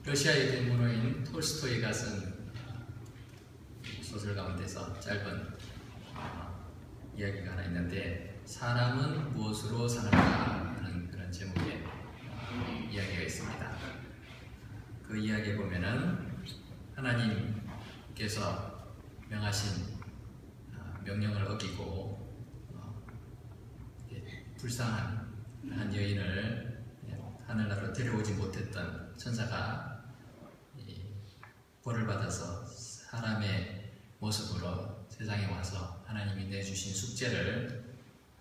러시아의 대문호인 톨스토이가 쓴 소설 가운데서 짧은 이야기가 하나 있는데, 사람은 무엇으로 사는가 하는 그런 제목의 이야기가 있습니다. 그 이야기에 보면은 하나님께서 명하신 명령을 어기고 불쌍한 한 여인을 하늘나라로 데려오지 못했던 천사가 벌을 받아서 사람의 모습으로 세상에 와서 하나님이 내주신 숙제를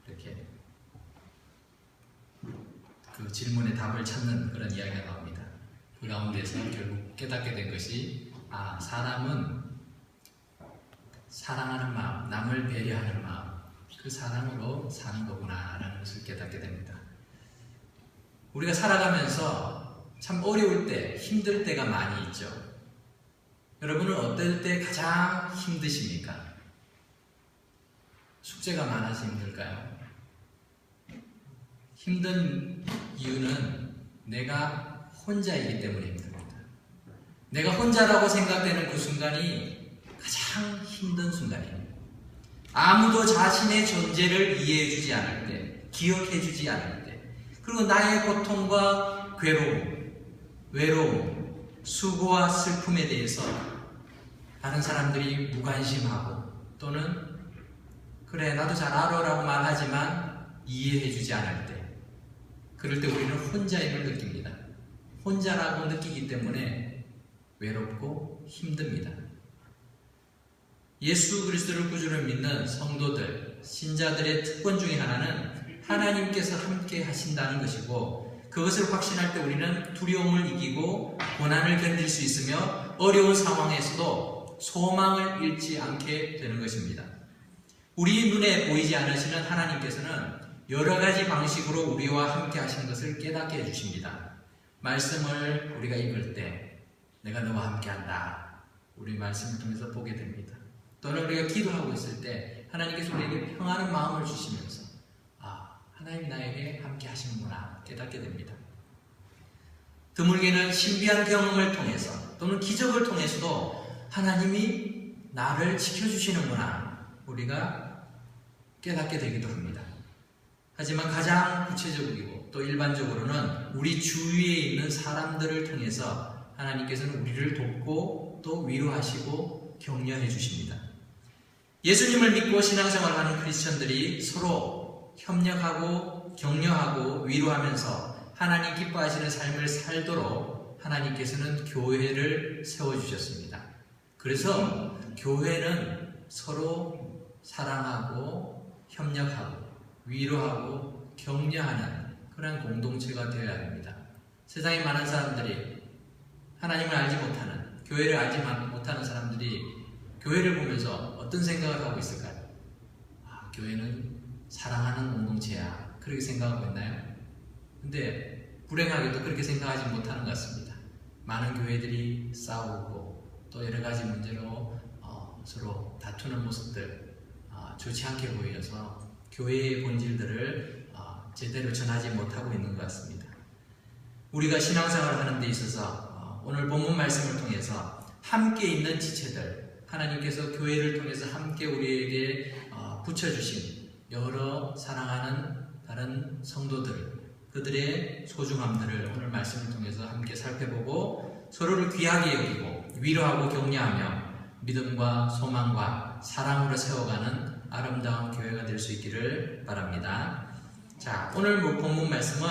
이렇게 그 질문에 답을 찾는 그런 이야기가 나옵니다. 그 가운데서 결국 깨닫게 된 것이, 사람은 사랑하는 마음, 남을 배려하는 마음, 그 사랑으로 사는 거구나 라는 것을 깨닫게 됩니다. 우리가 살아가면서 참 어려울 때, 힘들 때가 많이 있죠. 여러분은 어떨 때 가장 힘드십니까? 숙제가 많아서 힘들까요? 힘든 이유는 내가 혼자이기 때문에 힘듭니다. 내가 혼자라고 생각되는 그 순간이 가장 힘든 순간입니다. 아무도 자신의 존재를 이해해주지 않을 때, 기억해주지 않을 때, 그리고 나의 고통과 외로움, 수고와 슬픔에 대해서 다른 사람들이 무관심하고, 또는 그래 나도 잘 알아라고 말하지만 이해해주지 않을 때, 그럴 때 우리는 혼자임을 느낍니다. 혼자라고 느끼기 때문에 외롭고 힘듭니다. 예수 그리스도를 구주로 믿는 성도들, 신자들의 특권 중에 하나는 하나님께서 함께 하신다는 것이고, 그것을 확신할 때 우리는 두려움을 이기고 고난을 견딜 수 있으며 어려운 상황에서도 소망을 잃지 않게 되는 것입니다. 우리 눈에 보이지 않으시는 하나님께서는 여러 가지 방식으로 우리와 함께 하시는 것을 깨닫게 해주십니다. 말씀을 우리가 읽을 때 내가 너와 함께 한다, 우리 말씀을 통해서 보게 됩니다. 또는 우리가 기도하고 있을 때 하나님께서 우리에게 평안한 마음을 주시면서 하나님 나에게 함께 하시는구나 깨닫게 됩니다. 드물게는 신비한 경험을 통해서 또는 기적을 통해서도 하나님이 나를 지켜주시는구나 우리가 깨닫게 되기도 합니다. 하지만 가장 구체적이고 또 일반적으로는 우리 주위에 있는 사람들을 통해서 하나님께서는 우리를 돕고 또 위로하시고 격려해 주십니다. 예수님을 믿고 신앙생활하는 크리스천들이 서로 협력하고 격려하고 위로하면서 하나님 기뻐하시는 삶을 살도록 하나님께서는 교회를 세워주셨습니다. 그래서 교회는 서로 사랑하고 협력하고 위로하고 격려하는 그런 공동체가 되어야 합니다. 세상에 많은 사람들이 하나님을 알지 못하는, 교회를 알지 못하는 사람들이 교회를 보면서 어떤 생각을 하고 있을까요? 교회는 사랑하는 공동체야, 그렇게 생각하고 있나요? 근데 불행하게도 그렇게 생각하지 못하는 것 같습니다. 많은 교회들이 싸우고 또 여러 가지 문제로 서로 다투는 모습들, 좋지 않게 보여서 교회의 본질들을 제대로 전하지 못하고 있는 것 같습니다. 우리가 신앙생활을 하는 데 있어서 오늘 본문 말씀을 통해서 함께 있는 지체들, 하나님께서 교회를 통해서 함께 우리에게 붙여주신 여러 사랑하는 다른 성도들, 그들의 소중함들을 오늘 말씀을 통해서 함께 살펴보고 서로를 귀하게 여기고 위로하고 격려하며 믿음과 소망과 사랑으로 세워가는 아름다운 교회가 될 수 있기를 바랍니다. 자, 오늘 본문 말씀은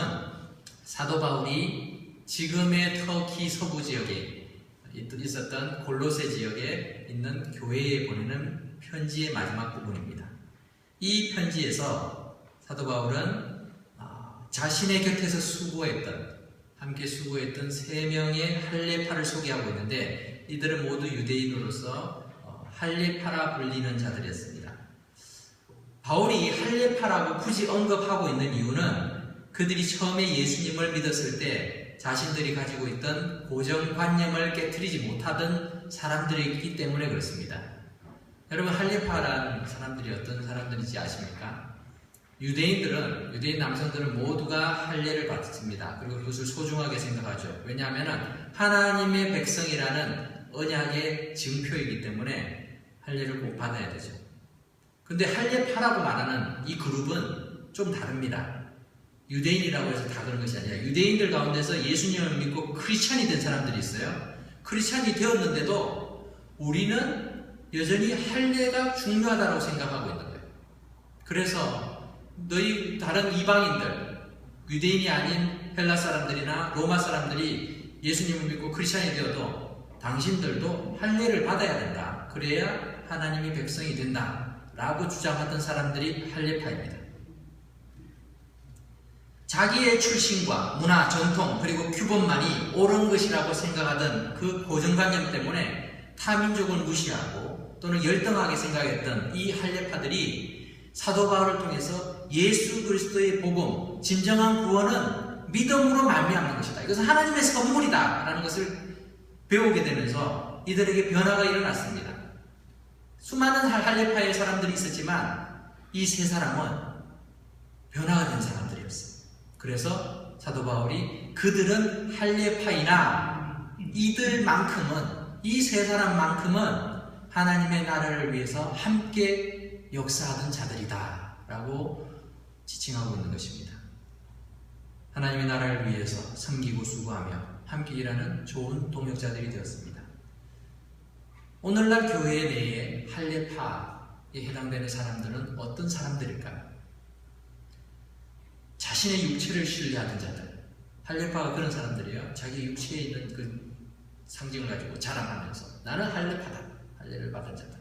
사도 바울이 지금의 터키 서부 지역에 있었던 골로새 지역에 있는 교회에 보내는 편지의 마지막 부분입니다. 이 편지에서 사도 바울은 자신의 곁에서 함께 수고했던 3명의 할례파를 소개하고 있는데, 이들은 모두 유대인으로서 할례파라 불리는 자들이었습니다. 바울이 할례파라고 굳이 언급하고 있는 이유는 그들이 처음에 예수님을 믿었을 때 자신들이 가지고 있던 고정관념을 깨트리지 못하던 사람들이기 때문에 그렇습니다. 여러분, 할례파라는 사람들이 어떤 사람들인지 아십니까? 유대인 남성들은 모두가 할례를 받습니다. 그리고 그것을 소중하게 생각하죠. 왜냐하면 하나님의 백성이라는 언약의 증표이기 때문에 할례를 꼭 받아야 되죠. 근데 할례파라고 말하는 이 그룹은 좀 다릅니다. 유대인이라고 해서 다 그런 것이 아니라 유대인들 가운데서 예수님을 믿고 크리스찬이 된 사람들이 있어요. 크리스찬이 되었는데도 우리는 여전히 할례가 중요하다고 생각하고 있는 거예요. 그래서 너희 다른 이방인들, 유대인이 아닌 헬라 사람들이나 로마 사람들이 예수님을 믿고 크리스찬이 되어도 당신들도 할례를 받아야 된다. 그래야 하나님의 백성이 된다. 라고 주장하던 사람들이 할례파입니다. 자기의 출신과 문화, 전통, 그리고 규범만이 옳은 것이라고 생각하던 그 고정관념 때문에 타민족을 무시하고 또는 열등하게 생각했던 이 할례파들이 사도 바울을 통해서 예수 그리스도의 복음, 진정한 구원은 믿음으로 말미암는 것이다. 이것은 하나님의 선물이다. 라는 것을 배우게 되면서 이들에게 변화가 일어났습니다. 수많은 할례파의 사람들이 있었지만 이 세 사람은 변화가 된 사람들이었어요. 그래서 사도 바울이 그들은 할례파이나 이들만큼은, 이 세 사람만큼은 하나님의 나라를 위해서 함께 역사하던 자들이다 라고 지칭하고 있는 것입니다. 하나님의 나라를 위해서 섬기고 수고하며 함께 일하는 좋은 동역자들이 되었습니다. 오늘날 교회 내에 할례파에 해당되는 사람들은 어떤 사람들일까요? 자신의 육체를 신뢰하는 자들. 할례파가 그런 사람들이에요. 자기 육체에 있는 그 상징을 가지고 자랑하면서 나는 할례파다. 할례를 받은 자다.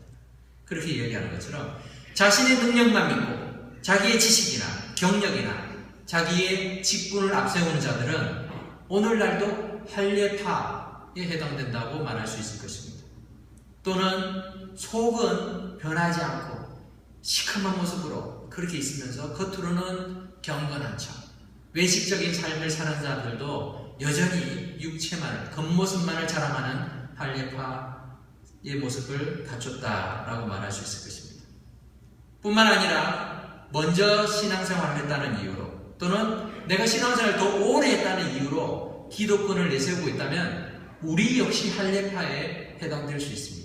그렇게 이야기하는 것처럼 자신의 능력만 믿고 자기의 지식이나 경력이나 자기의 직분을 앞세우는 자들은 오늘날도 할례파에 해당된다고 말할 수 있을 것입니다. 또는 속은 변하지 않고 시커먼 모습으로 그렇게 있으면서 겉으로는 경건한 척, 외식적인 삶을 사는 자들도 여전히 육체만을, 겉모습만을 자랑하는 할례파의 모습을 갖췄다라고 말할 수 있을 것입니다. 뿐만 아니라 먼저 신앙생활을 했다는 이유로 또는 내가 신앙생활을 더 오래 했다는 이유로 기독권을 내세우고 있다면 우리 역시 할례파에 해당될 수 있습니다.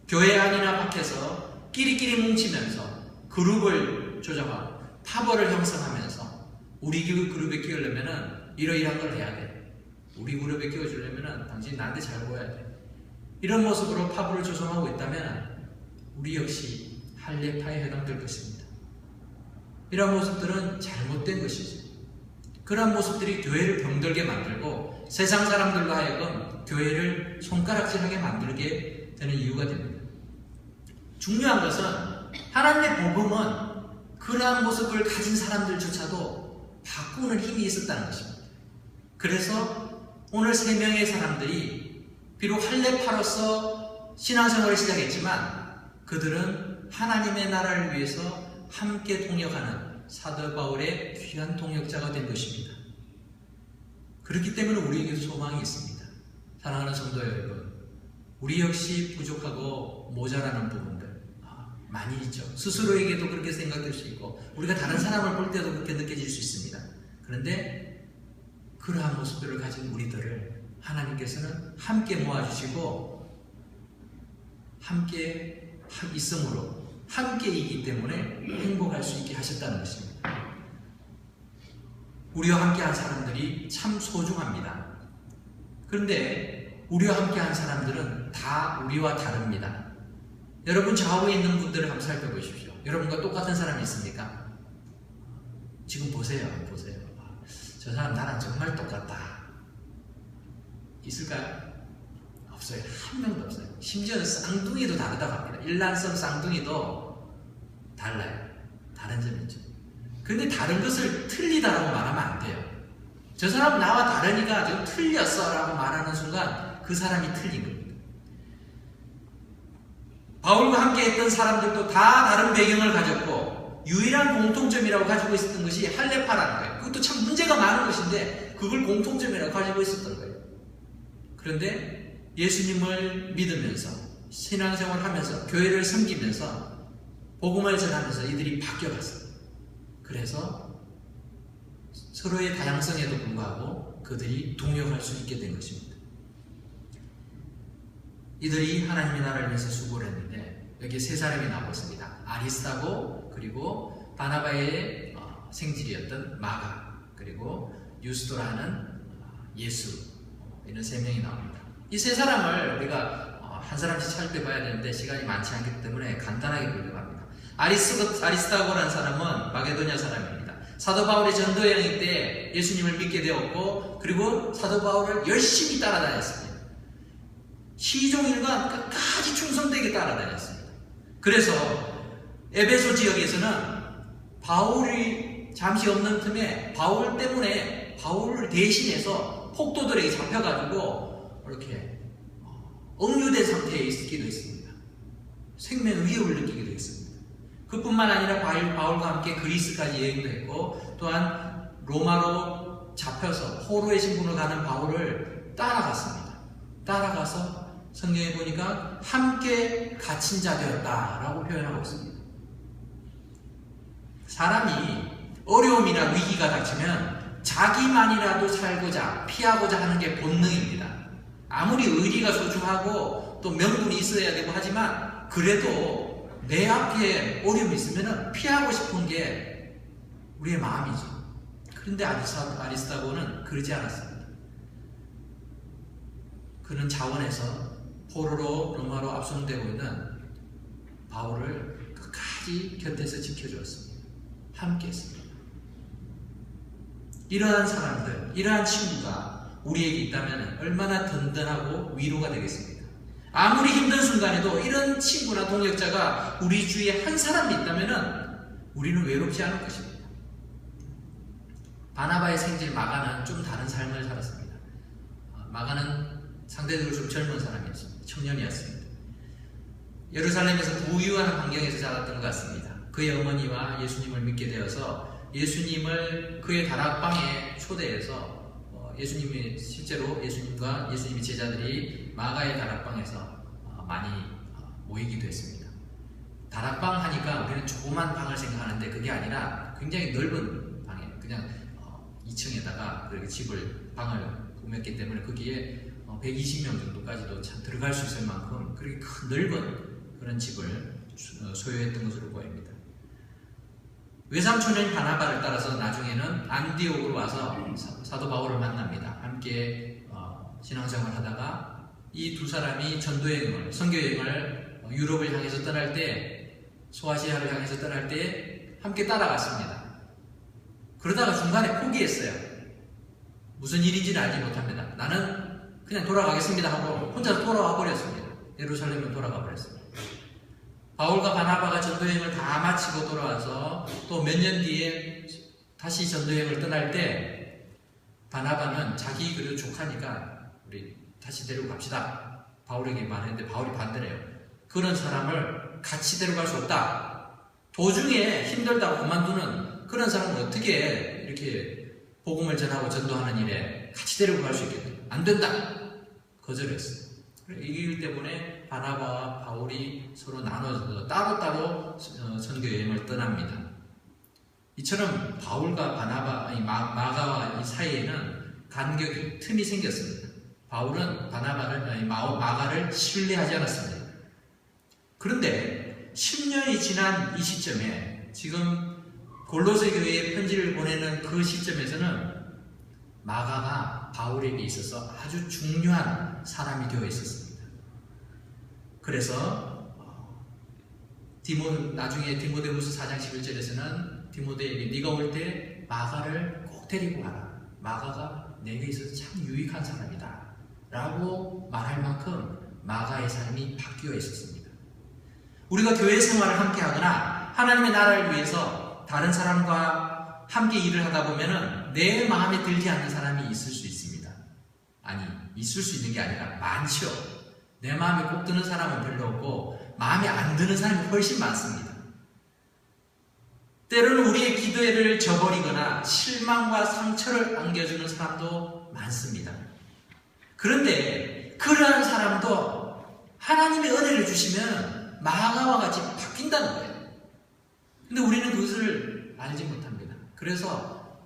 교회 안이나 밖에서 끼리끼리 뭉치면서 그룹을 조정하고 파벌을 형성하면서 우리 그룹에 끼우려면 이러이러한 걸 해야 돼. 우리 그룹에 끼워주려면 당신 나한테 잘 보여야 돼. 이런 모습으로 파벌을 조성하고 있다면 우리 역시 할례파에 해당될 것입니다. 이런 모습들은 잘못된 것이죠. 그런 모습들이 교회를 병들게 만들고 세상 사람들로 하여금 교회를 손가락질하게 만들게 되는 이유가 됩니다. 중요한 것은 하나님의 복음은 그러한 모습을 가진 사람들조차도 바꾸는 힘이 있었다는 것입니다. 그래서 오늘 3명의 사람들이 비록 할례파로서 신앙생활을 시작했지만 그들은 하나님의 나라를 위해서 함께 동역하는 사도 바울의 귀한 동역자가 된 것입니다. 그렇기 때문에 우리에게도 소망이 있습니다. 사랑하는 성도 여러분, 우리 역시 부족하고 모자라는 부분들 많이 있죠. 스스로에게도 그렇게 생각될 수 있고 우리가 다른 사람을 볼 때도 그렇게 느껴질 수 있습니다. 그런데 그러한 모습들을 가진 우리들을 하나님께서는 함께 모아주시고 함께 있음으로 함께이기 때문에 행복할 수 있게 하셨다는 것입니다. 우리와 함께한 사람들이 참 소중합니다. 그런데 우리와 함께한 사람들은 다 우리와 다릅니다. 여러분 좌우에 있는 분들을 한번 살펴보십시오. 여러분과 똑같은 사람이 있습니까? 지금 보세요. 저 사람 나랑 정말 똑같다. 있을까요? 없어요. 한 명도 없어요. 심지어 쌍둥이도 다르다고 합니다. 일란성 쌍둥이도 달라요. 다른 점이 있죠. 근데 다른 것을 틀리다라고 말하면 안 돼요. 저 사람 나와 다르니까 좀 틀렸어 라고 말하는 순간 그 사람이 틀린 겁니다. 바울과 함께 했던 사람들도 다 다른 배경을 가졌고 유일한 공통점이라고 가지고 있었던 것이 할례파라는 거예요. 그것도 참 문제가 많은 것인데 그걸 공통점이라고 가지고 있었던 거예요. 그런데 예수님을 믿으면서 신앙생활을 하면서 교회를 섬기면서 복음을 전하면서 이들이 바뀌어갔어요. 그래서 서로의 다양성에도 불구하고 그들이 동역할 수 있게 된 것입니다. 이들이 하나님의 나라를 위해서 수고를 했는데 여기 세 사람이 나오고 있습니다. 아리스타고, 그리고 바나바의 생질이었던 마가, 그리고 유스도라는 예수, 이런 세 명이 나옵니다. 이 세 사람을 우리가 한 사람씩 살펴봐야 되는데 시간이 많지 않기 때문에 간단하게 보려고 합니다. 아리스타고라는 사람은 마게도냐 사람입니다. 사도 바울의 전도 여행 때 예수님을 믿게 되었고, 그리고 사도 바울을 열심히 따라다녔습니다. 시종일관 끝까지 충성되게 따라다녔습니다. 그래서 에베소 지역에서는 바울이 잠시 없는 틈에 바울 때문에 바울을 대신해서 폭도들에게 잡혀가지고 이렇게 억류된 상태에 있기도 했습니다. 생명 위협을 느끼기도 했습니다. 그뿐만 아니라 바울과 함께 그리스까지 여행도 했고, 또한 로마로 잡혀서 포로의 신분으로 가는 바울을 따라갔습니다. 따라가서 성경에 보니까 함께 갇힌 자 되었다라고 표현하고 있습니다. 사람이 어려움이나 위기가 닥치면 자기만이라도 살고자, 피하고자 하는 게 본능입니다. 아무리 의리가 소중하고 또 명분이 있어야 되고 하지만 그래도 내 앞에 어려움이 있으면 피하고 싶은 게 우리의 마음이죠. 그런데 아리스타고는 그러지 않았습니다. 그는 자원에서 포로로 로마로 압송되고 있는 바울을 끝까지 곁에서 지켜주었습니다. 함께 했습니다. 이러한 사람들, 이러한 친구가 우리에게 있다면 얼마나 든든하고 위로가 되겠습니까? 아무리 힘든 순간에도 이런 친구나 동역자가 우리 주위에 한 사람이 있다면 우리는 외롭지 않을 것입니다. 바나바의 생질 마가는 좀 다른 삶을 살았습니다. 마가는 상대적으로 좀 젊은 사람이었습니다. 청년이었습니다. 예루살렘에서 부유한 환경에서 자랐던 것 같습니다. 그의 어머니와 예수님을 믿게 되어서 예수님을 그의 다락방에 초대해서 예수님이 실제로 예수님과 예수님의 제자들이 마가의 다락방에서 많이 모이기도 했습니다. 다락방 하니까 우리는 조그만 방을 생각하는데 그게 아니라 굉장히 넓은 방에 그냥 2층에다가 그렇게 방을 꾸몄기 때문에 거기에 120명 정도까지도 참 들어갈 수 있을 만큼 그렇게 큰 넓은 그런 집을 소유했던 것으로 보입니다. 외삼촌인 바나바를 따라서 나중에는 안디옥으로 와서 사도 바울을 만납니다. 함께 신앙생활을 하다가 이 두 사람이 전도여행을, 선교여행을 유럽을 향해서 떠날 때, 소아시아를 향해서 떠날 때 함께 따라갔습니다. 그러다가 중간에 포기했어요. 무슨 일인지는 알지 못합니다. 나는 그냥 돌아가겠습니다 하고 혼자 돌아와 버렸습니다. 예루살렘으로 돌아가 버렸습니다. 바울과 바나바가 전도여행을 다 마치고 돌아와서 또 몇 년 뒤에 다시 전도여행을 떠날 때 바나바는 자기 그래도 조카니까 우리 다시 데리고 갑시다. 바울에게 말했는데 바울이 반대래요. 그런 사람을 같이 데려갈 수 없다. 도중에 힘들다고 그만두는 그런 사람을 어떻게 이렇게 복음을 전하고 전도하는 일에 같이 데리고 갈 수 있겠냐. 안 된다. 거절했어요. 이 일 때문에 바나바와 바울이 서로 나눠서 따로따로 선교 여행을 떠납니다. 이처럼 바울과 마가와 이 사이에는 간격이, 틈이 생겼습니다. 바울은 마가를 신뢰하지 않았습니다. 그런데 10년이 지난 이 시점에 지금 골로새 교회에 편지를 보내는 그 시점에서는 마가가 바울에게 있어서 아주 중요한 사람이 되어 있었습니다. 그래서 나중에 디모데후서 4장 11절에서는 디모데에게 네가 올 때 마가를 꼭 데리고 가라. 마가가 내게 있어서 참 유익한 사람이다 라고 말할 만큼 마가의 삶이 바뀌어 있었습니다. 우리가 교회 생활을 함께 하거나 하나님의 나라를 위해서 다른 사람과 함께 일을 하다 보면은 내 마음에 들지 않는 사람이 있을 수 있습니다. 아니, 있을 수 있는 게 아니라 많죠. 내 마음에 꼭 드는 사람은 별로 없고 마음에 안 드는 사람이 훨씬 많습니다. 때로는 우리의 기도를 저버리거나 실망과 상처를 안겨주는 사람도 많습니다. 그런데 그러한 사람도 하나님의 은혜를 주시면 마가와 같이 바뀐다는 거예요. 근데 우리는 그것을 알지 못합니다. 그래서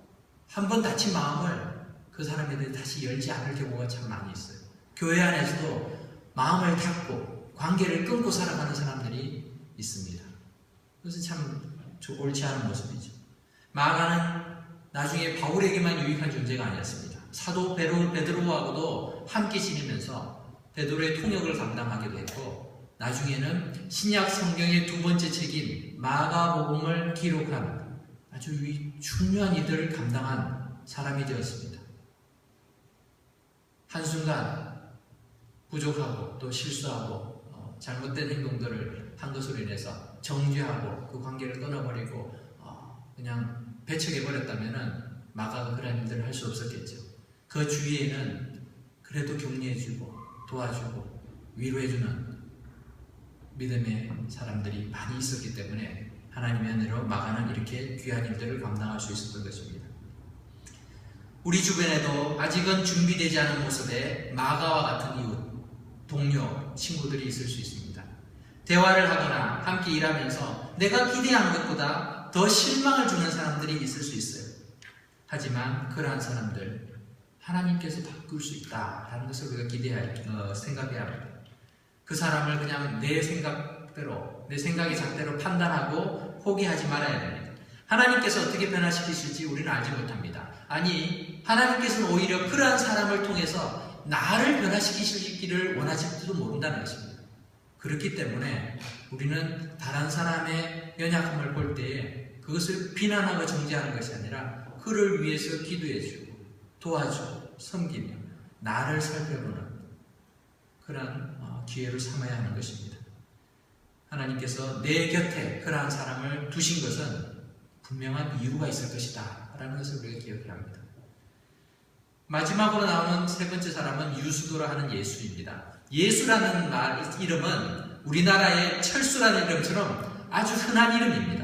한 번 다친 마음을 그 사람에 대해 다시 열지 않을 경우가 참 많이 있어요. 교회 안에서도 마음을 닫고 관계를 끊고 살아가는 사람들이 있습니다. 그래서 참 옳지 않은 모습이죠. 마가는 나중에 바울에게만 유익한 존재가 아니었습니다. 사도 베드로하고도 함께 지내면서 베드로의 통역을 감당하기도 했고, 나중에는 신약 성경의 두 번째 책인 마가복음을 기록한 아주 중요한 일들을 감당한 사람이 되었습니다. 한순간 부족하고 또 실수하고 잘못된 행동들을 한 것으로 인해서 정죄하고 그 관계를 끊어버리고 그냥 배척해버렸다면 마가가 그런 일들을 할 수 없었겠죠. 그 주위에는 그래도 격려해주고 도와주고 위로해주는 믿음의 사람들이 많이 있었기 때문에 하나님의 은혜로 마가는 이렇게 귀한 일들을 감당할 수 있었던 것입니다. 우리 주변에도 아직은 준비되지 않은 모습의 마가와 같은 이웃, 동료, 친구들이 있을 수 있습니다. 대화를 하거나 함께 일하면서 내가 기대한 것보다 더 실망을 주는 사람들이 있을 수 있어요. 하지만 그러한 사람들 하나님께서 바꿀 수 있다라는 것을 우리가 생각해야 합니다. 그 사람을 그냥 내 생각대로, 내 생각의 잣대로 판단하고 포기하지 말아야 됩니다. 하나님께서 어떻게 변화시키실지 우리는 알지 못합니다. 아니, 하나님께서는 오히려 그러한 사람을 통해서 나를 변화시키시기를 원하실지도 모른다는 것입니다. 그렇기 때문에 우리는 다른 사람의 연약함을 볼 때에 그것을 비난하고 정죄하는 것이 아니라 그를 위해서 기도해주고 도와주고 섬기며 나를 살펴보는 그런 기회를 삼아야 하는 것입니다. 하나님께서 내 곁에 그러한 사람을 두신 것은 분명한 이유가 있을 것이다 라는 것을 우리가 기억해야 합니다. 마지막으로 나오는 세 번째 사람은 유수도라 하는 예수입니다. 예수라는 이름은 우리나라의 철수라는 이름처럼 아주 흔한 이름입니다.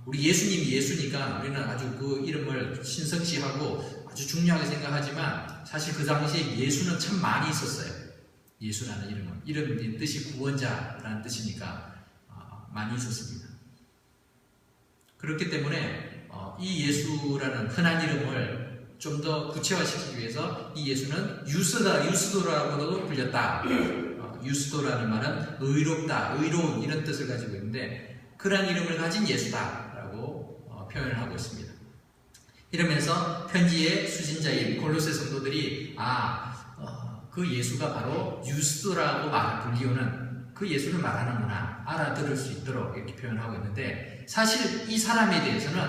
우리 예수님이 예수니까 우리는 아주 그 이름을 신성시하고 아주 중요하게 생각하지만 사실 그 당시에 예수는 참 많이 있었어요. 예수라는 이름은. 이름의 뜻이 구원자라는 뜻이니까 많이 있었습니다. 그렇기 때문에 이 예수라는 흔한 이름을 좀 더 구체화시키기 위해서 이 예수는 유스도라고도 불렸다. 유스도라는 말은 의롭다, 의로운 이런 뜻을 가지고 있는데 그런 이름을 가진 예수다라고 표현을 하고 있습니다. 이러면서 편지의 수신자인 골로새 성도들이 그 예수가 바로 유스도라고 불리우는 그 예수를 말하는구나 알아들을 수 있도록 이렇게 표현하고 있는데 사실 이 사람에 대해서는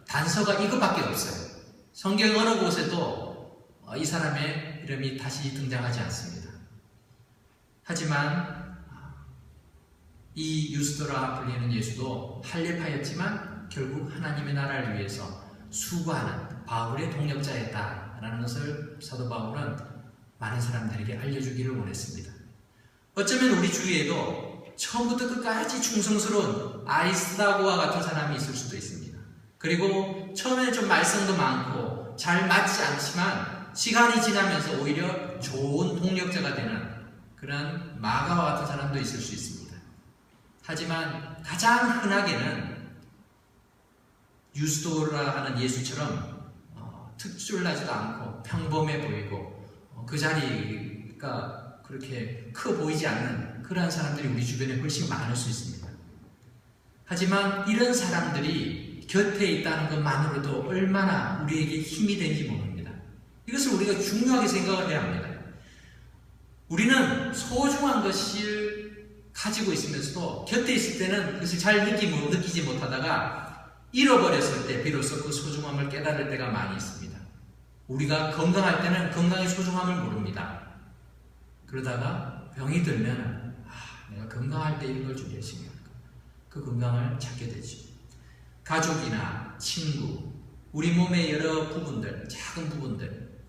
단서가 이것밖에 없어요. 성경 어느 곳에도 이 사람의 이름이 다시 등장하지 않습니다. 하지만 이 유스도라 불리는 예수도 할례파였지만 결국 하나님의 나라를 위해서 수고하는 바울의 동역자였다라는 것을 사도 바울은 많은 사람들에게 알려주기를 원했습니다. 어쩌면 우리 주위에도 처음부터 끝까지 충성스러운 아리스다고와 같은 사람이 있을 수도 있습니다. 그리고 처음에는 좀 말썽도 많고 잘 맞지 않지만 시간이 지나면서 오히려 좋은 동력자가 되는 그런 마가와 같은 사람도 있을 수 있습니다. 하지만 가장 흔하게는 유스도라 하는 예수처럼 특출나지도 않고 평범해 보이고 그 자리가 그렇게 커 보이지 않는 그러한 사람들이 우리 주변에 훨씬 많을 수 있습니다. 하지만 이런 사람들이 곁에 있다는 것만으로도 얼마나 우리에게 힘이 되는지 모릅니다. 이것을 우리가 중요하게 생각을 해야 합니다. 우리는 소중한 것을 가지고 있으면서도 곁에 있을 때는 그것을 잘 느끼지 못하다가 잃어버렸을 때 비로소 그 소중함을 깨달을 때가 많이 있습니다. 우리가 건강할 때는 건강의 소중함을 모릅니다. 그러다가 병이 들면 내가 건강할 때 이런 걸 좀 열심히 할까? 그 건강을 찾게 되죠. 가족이나 친구, 우리 몸의 여러 부분들, 작은 부분들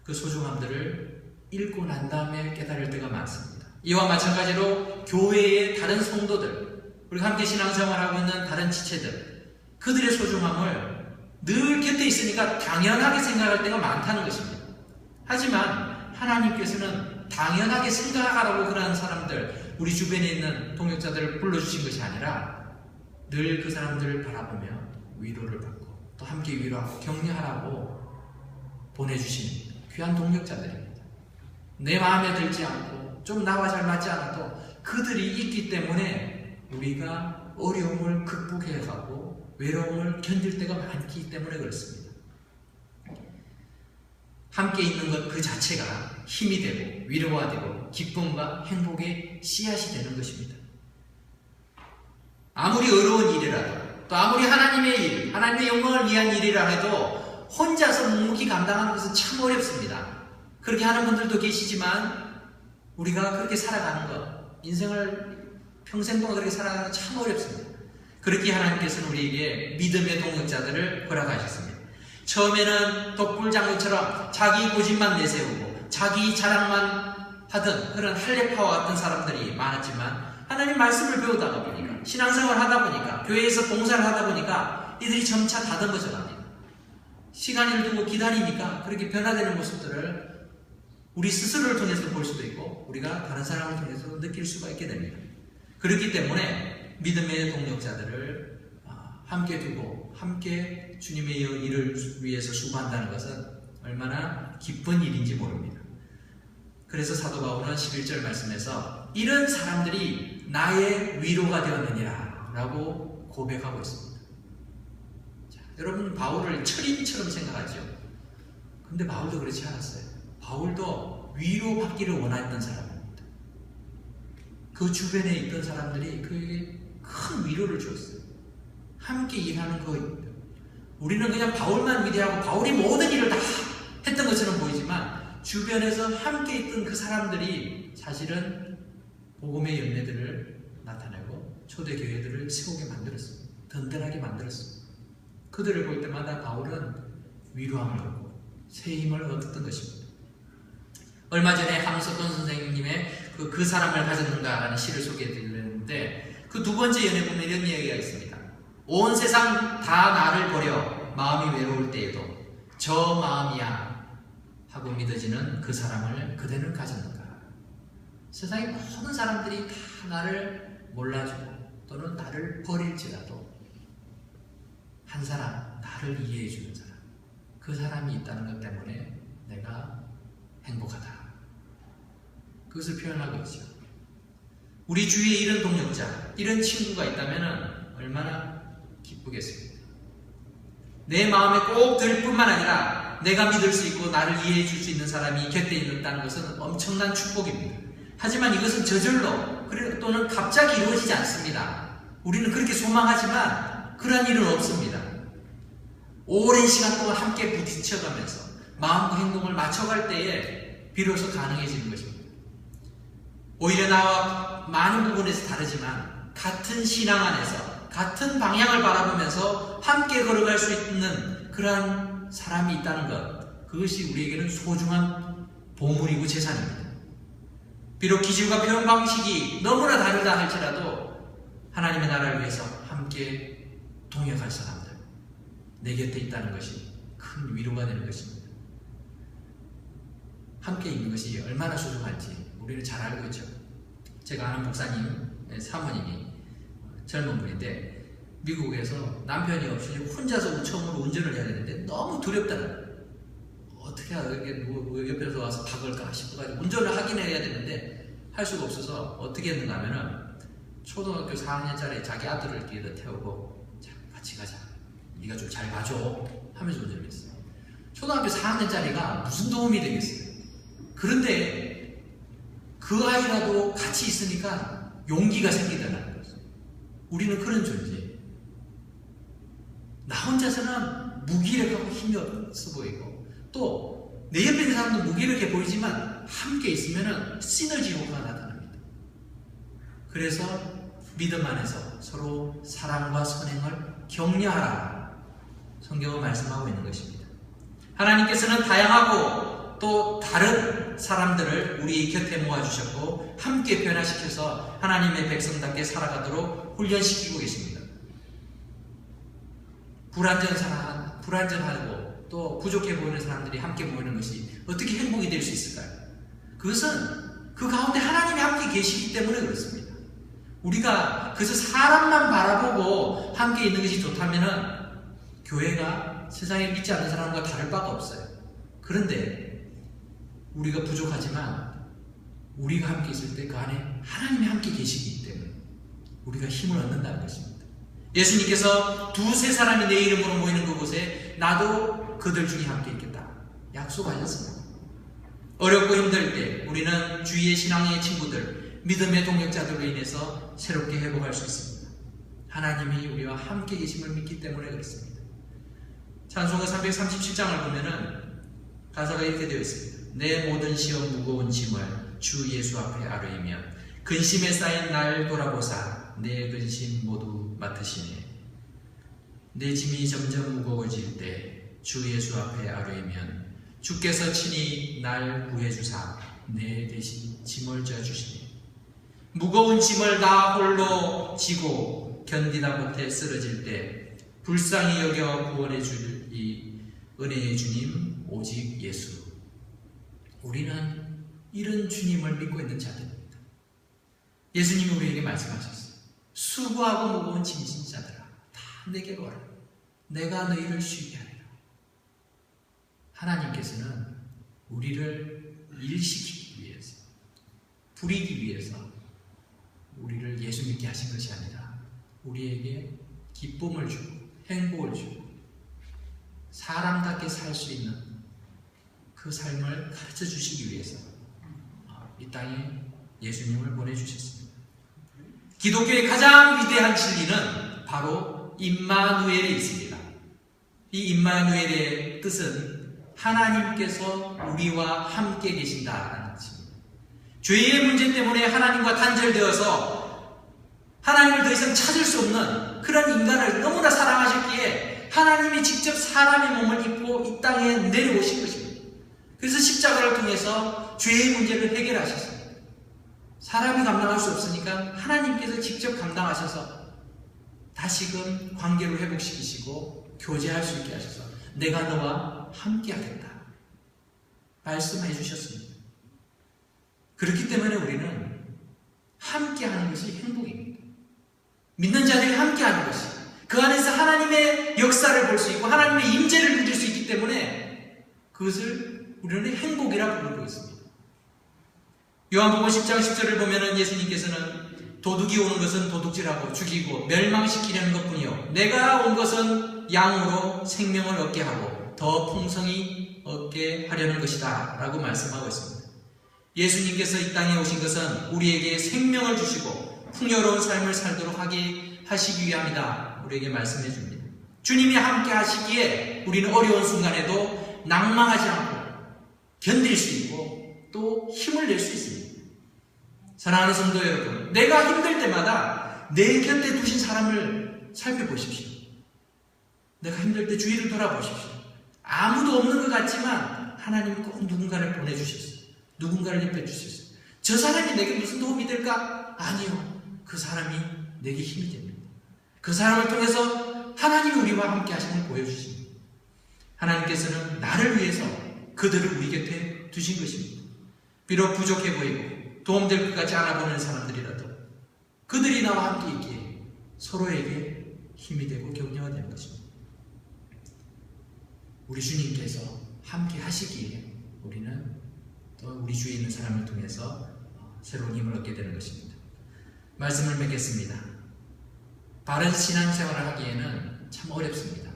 그 소중함들을 읽고 난 다음에 깨달을 때가 많습니다. 이와 마찬가지로 교회의 다른 성도들, 우리가 함께 신앙생활하고 있는 다른 지체들 그들의 소중함을 늘 곁에 있으니까 당연하게 생각할 때가 많다는 것입니다. 하지만 하나님께서는 당연하게 생각하라고 그러한 사람들, 우리 주변에 있는 동역자들을 불러주신 것이 아니라 늘 그 사람들을 바라보며 위로를 받고 또 함께 위로하고 격려하라고 보내주신 귀한 동력자들입니다. 내 마음에 들지 않고 좀 나와 잘 맞지 않아도 그들이 있기 때문에 우리가 어려움을 극복해가고 외로움을 견딜 때가 많기 때문에 그렇습니다. 함께 있는 것 그 자체가 힘이 되고 위로가 되고 기쁨과 행복의 씨앗이 되는 것입니다. 아무리 어려운 일이라도 또 아무리 하나님의 일, 하나님의 영광을 위한 일이라 해도 혼자서 묵묵히 감당하는 것은 참 어렵습니다. 그렇게 하는 분들도 계시지만 우리가 그렇게 살아가는 것, 인생을 평생 동안 그렇게 살아가는 것 참 어렵습니다. 그렇게 하나님께서는 우리에게 믿음의 동역자들을 허락하셨습니다. 처음에는 독불장군처럼 자기 고집만 내세우고 자기 자랑만 하던 그런 할례파와 같은 사람들이 많았지만 하나님 말씀을 배우다가 보니까 신앙생활을 하다 보니까 교회에서 봉사를 하다 보니까 이들이 점차 다듬어져갑니다. 시간을 두고 기다리니까 그렇게 변화되는 모습들을 우리 스스로를 통해서 볼 수도 있고 우리가 다른 사람을 통해서 느낄 수가 있게 됩니다. 그렇기 때문에 믿음의 동력자들을 함께 두고 함께 주님의 일을 위해서 수고한다는 것은 얼마나 기쁜 일인지 모릅니다. 그래서 사도 바울은 11절 말씀에서 이런 사람들이 나의 위로가 되었느니라 라고 고백하고 있습니다. 자, 여러분 바울을 철인처럼 생각하죠. 근데 바울도 그렇지 않았어요. 바울도 위로받기를 원했던 사람입니다. 그 주변에 있던 사람들이 그에게 큰 위로를 주었어요. 함께 일하는 거 우리는 그냥 바울만 위대하고 바울이 모든 일을 다 했던 것처럼 보이지만 주변에서 함께 있던 그 사람들이 사실은 복음의 열매들을 나타내고 초대교회들을 세우게 만들었습니다. 든든하게 만들었습니다. 그들을 볼 때마다 바울은 위로함을 얻고 새 힘을 얻었던 것입니다. 얼마 전에 함석돈 선생님의 그 사람을 가졌는가라는 시를 소개해드렸는데 그 두 번째 연에 보면 이런 이야기가 있습니다. 온 세상 다 나를 버려 마음이 외로울 때에도 저 마음이야 하고 믿어지는 그 사람을 그대는 가졌는가. 세상의 모든 사람들이 다 나를 몰라주고 또는 나를 버릴지라도 한 사람, 나를 이해해주는 사람, 그 사람이 있다는 것 때문에 내가 행복하다. 그것을 표현하고 있죠. 우리 주위에 이런 동역자, 이런 친구가 있다면 얼마나 기쁘겠습니까? 내 마음에 꼭 들 뿐만 아니라 내가 믿을 수 있고 나를 이해해 줄 수 있는 사람이 곁에 있다는 것은 엄청난 축복입니다. 하지만 이것은 저절로 또는 갑자기 이루어지지 않습니다. 우리는 그렇게 소망하지만 그런 일은 없습니다. 오랜 시간 동안 함께 부딪혀가면서 마음과 행동을 맞춰갈 때에 비로소 가능해지는 것입니다. 오히려 나와 많은 부분에서 다르지만 같은 신앙 안에서 같은 방향을 바라보면서 함께 걸어갈 수 있는 그러한 사람이 있다는 것, 그것이 우리에게는 소중한 보물이고 재산입니다. 비록 기질과 표현 방식이 너무나 다르다 할지라도 하나님의 나라를 위해서 함께 동역할 사람들, 내 곁에 있다는 것이 큰 위로가 되는 것입니다. 함께 있는 것이 얼마나 소중한지 우리는 잘 알고 있죠. 제가 아는 목사님 사모님이 젊은 분인데 미국에서 남편이 없이 혼자서 처음으로 운전을 해야 되는데 너무 두렵다는 거예요. 어떻게 누구 옆에서 와서 박을까 싶어가지고 운전을 하긴 해야 되는데 할 수가 없어서 어떻게 했는가 하면은 초등학교 4학년짜리 자기 아들을 뒤에다 태우고 자, 같이 가자. 네가 좀 잘 봐줘 하면서 운전을 했어요. 초등학교 4학년짜리가 무슨 도움이 되겠어요. 그런데 그 아이라도 같이 있으니까 용기가 생기더라는 거죠. 우리는 그런 존재예요. 나 혼자서는 무기력하고 힘이 없어 보이고 또 내 옆에 있는 사람도 무기력해 보이지만 함께 있으면 시너지 효과가 나타납니다. 그래서 믿음 안에서 서로 사랑과 선행을 격려하라 성경은 말씀하고 있는 것입니다. 하나님께서는 다양하고 또 다른 사람들을 우리 곁에 모아주셨고 함께 변화시켜서 하나님의 백성답게 살아가도록 훈련시키고 계십니다. 불완전하고 또 부족해 보이는 사람들이 함께 모이는 것이 어떻게 행복이 될 수 있을까요? 그것은 그 가운데 하나님이 함께 계시기 때문에 그렇습니다. 우리가 그래서 사람만 바라보고 함께 있는 것이 좋다면은 교회가 세상에 믿지 않는 사람과 다를 바가 없어요. 그런데 우리가 부족하지만 우리가 함께 있을 때 그 안에 하나님이 함께 계시기 때문에 우리가 힘을 얻는다는 것입니다. 예수님께서 두세 사람이 내 이름으로 모이는 그곳에 나도 그들 중에 함께 있겠다 약속하셨습니다. 어렵고 힘들 때 우리는 주위의 신앙의 친구들, 믿음의 동역자들로 인해서 새롭게 회복할 수 있습니다. 하나님이 우리와 함께 계심을 믿기 때문에 그렇습니다. 찬송가 337장을 보면은 가사가 이렇게 되어 있습니다. 내 모든 시험 무거운 짐을 주 예수 앞에 아뢰이며 근심에 쌓인 날 돌아보사 내 근심 모두 맡으시네. 내 짐이 점점 무거워질 때 주 예수 앞에 아뢰이면 주께서 친히 날 구해주사 내 대신 짐을 져주시네. 무거운 짐을 나 홀로 지고 견디다 못해 쓰러질 때 불쌍히 여겨 구원해 줄 이 은혜의 주님 오직 예수. 우리는 이런 주님을 믿고 있는 자들입니다. 예수님이 우리에게 말씀하셨어요. 수고하고 무거운 짐진 자들아 다 내게로 와라. 내가 너희를 쉬게 하리라. 하나님께서는 우리를 일시키기 위해서, 부리기 위해서 우리를 예수 믿게 하신 것이 아니라 우리에게 기쁨을 주고 행복을 주고 사람답게 살 수 있는 그 삶을 가르쳐 주시기 위해서 이 땅에 예수님을 보내주셨습니다. 기독교의 가장 위대한 진리는 바로 임마누엘에 있습니다. 이 임마누엘의 뜻은 하나님께서 우리와 함께 계신다라는 뜻입니다. 죄의 문제 때문에 하나님과 단절되어서 하나님을 더 이상 찾을 수 없는 그런 인간을 너무나 사랑하셨기에 하나님이 직접 사람의 몸을 입고 이 땅에 내려오신 것입니다. 그래서 십자가를 통해서 죄의 문제를 해결하셨습니다. 사람이 감당할 수 없으니까 하나님께서 직접 감당하셔서 다시금 관계를 회복시키시고 교제할 수 있게 하셔서 내가 너와 함께 하겠다 말씀해 주셨습니다. 그렇기 때문에 우리는 함께 하는 것이 행복입니다. 믿는 자들이 함께 하는 것이 그 안에서 하나님의 역사를 볼 수 있고 하나님의 임재를 누릴 수 있기 때문에 그것을 우리는 행복이라 부르고 있습니다. 요한복음 10장 10절을 보면은 예수님께서는 도둑이 오는 것은 도둑질하고 죽이고 멸망시키려는 것뿐이요 내가 온 것은 양으로 생명을 얻게 하고 더 풍성히 얻게 하려는 것이다 라고 말씀하고 있습니다. 예수님께서 이 땅에 오신 것은 우리에게 생명을 주시고 풍요로운 삶을 살도록 하시기 위함이다 우리에게 말씀해 줍니다. 주님이 함께 하시기에 우리는 어려운 순간에도 낭망하지 않고 견딜 수 있고 또 힘을 낼 수 있습니다. 사랑하는 성도 여러분, 내가 힘들 때마다 내 곁에 두신 사람을 살펴보십시오. 내가 힘들 때 주위를 돌아보십시오. 아무도 없는 것 같지만 하나님이 꼭 누군가를 보내주셨어요. 누군가를 입혀주셨어요. 저 사람이 내게 무슨 도움이 될까? 아니요. 그 사람이 내게 힘이 됩니다. 그 사람을 통해서 하나님이 우리와 함께 하심을 보여주십니다. 하나님께서는 나를 위해서 그들을 우리 곁에 두신 것입니다. 비록 부족해 보이고 도움될 것 같지 않아 보이는 사람들이라도 그들이 나와 함께 있기에 서로에게 힘이 되고 격려가 되는 것입니다. 우리 주님께서 함께 하시기에 우리는 또 우리 주위에 있는 사람을 통해서 새로운 힘을 얻게 되는 것입니다. 말씀을 맺겠습니다. 바른 신앙생활을 하기에는 참 어렵습니다.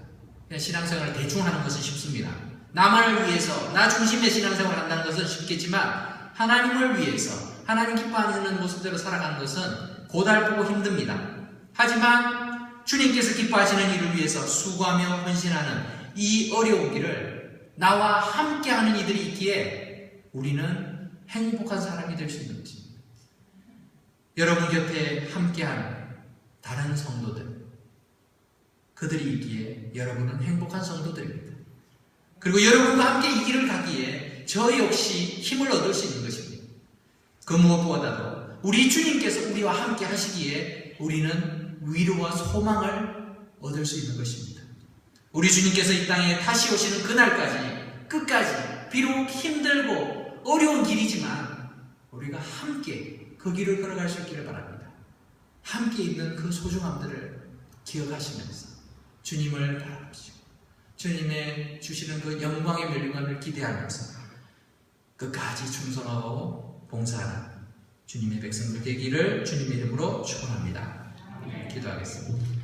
그냥 신앙생활을 대충 하는 것은 쉽습니다. 나만을 위해서 나 중심의 신앙생활을 한다는 것은 쉽겠지만 하나님을 위해서 하나님 기뻐하는 모습대로 살아가는 것은 고달프고 힘듭니다. 하지만 주님께서 기뻐하시는 일을 위해서 수고하며 헌신하는 이 어려운 길을 나와 함께하는 이들이 있기에 우리는 행복한 사람이 될 수 있는 것입니다. 여러분 곁에 함께하는 다른 성도들, 그들이 있기에 여러분은 행복한 성도들입니다. 그리고 여러분과 함께 이 길을 가기에 저 역시 힘을 얻을 수 있는 것입니다. 그 무엇보다도 우리 주님께서 우리와 함께 하시기에 우리는 위로와 소망을 얻을 수 있는 것입니다. 우리 주님께서 이 땅에 다시 오시는 그날까지 끝까지 비록 힘들고 어려운 길이지만 우리가 함께 그 길을 걸어갈 수 있기를 바랍니다. 함께 있는 그 소중함들을 기억하시면서 주님을 바라봅시다. 주님의 주시는 그 영광의 멸류관을 기대하면서 끝까지 충성하고 봉사하는 주님의 백성들 되기를 주님의 이름으로 축원합니다. 기도하겠습니다.